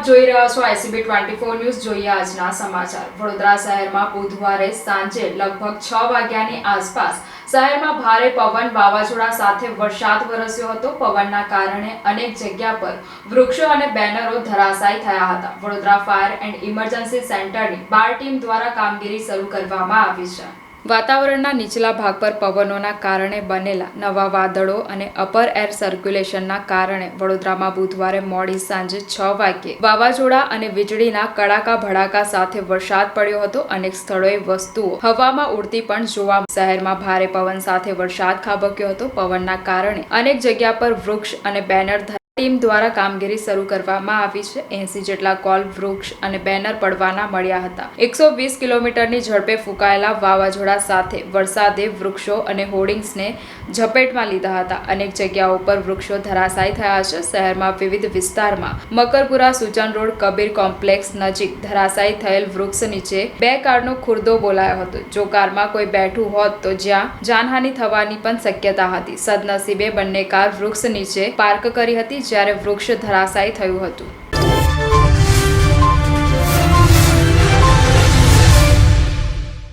આપ જોઈ રહ્યા છો ICB 24 ન્યૂઝ. જોઈએ આજના સમાચાર. વડોદરા શહેરમાં બુધવારે સાંજે લગભગ 6 વાગ્યાની આસપાસ શહેરમાં ભારે પવન વાવાઝોડા સાથે વરસાદ વરસ્યો હતો. પવનના કારણે અનેક જગ્યા પર વૃક્ષો અને બેનરો ધરાશાયી થયા હતા. વડોદરા ફાયર એન્ડ ઇમરજન્સી સેન્ટરની 12 ટીમ દ્વારા કામગીરી શરૂ કરવામાં આવી છે. વાતાવરણના નીચલા ભાગ પર પવનોના કારણે બનેલા નવા વાદળો અને અપર એર સર્ક્યુલેશનના કારણે વડોદરામાં બુધવારે મોડી સાંજે 6 વાગ્યે વાવાઝોડા અને વીજળીના કડાકા ભડાકા સાથે વરસાદ પડ્યો હતો. અનેક સ્થળોએ વસ્તુઓ હવામાં ઉડતી પણ જોવા. શહેરમાં ભારે પવન સાથે વરસાદ ખાબક્યો હતો. પવનના કારણે અનેક જગ્યા પર વૃક્ષ અને બેનર ટીમ દ્વારા કામગીરી શરૂ કરવામાં આવી છે. 80 જેટલા કોલ વૃક્ષ અને બેનર પડવાના મળ્યા હતા. 120 કિલોમીટરની ઝડપે ફૂંકાયેલા વાવાઝોડા સાથે વરસાદે વૃક્ષો અને હોર્ડિંગ્સને ઝપેટમાં લીધા હતા. અનેક જગ્યાઓ પર વૃક્ષો ધરાશાયી થયા છે. શહેરમાં વિવિધ વિસ્તારમાં મકરપુરા, સૂચન રોડ, કબીર કોમ્પ્લેક્સ નજીક ધરાશાયી થયેલ વૃક્ષ નીચે 2 કારનો ખુરદો બોલાયો હતો. જો કારમાં કોઈ બેઠું હોત તો જ્યાં જાનહાનિ થવાની પણ શક્યતા હતી. સદનસીબે બંને કાર વૃક્ષ નીચે પાર્ક કરી હતી, જ્યારે વૃક્ષ ધરાશાયી થયું હતું.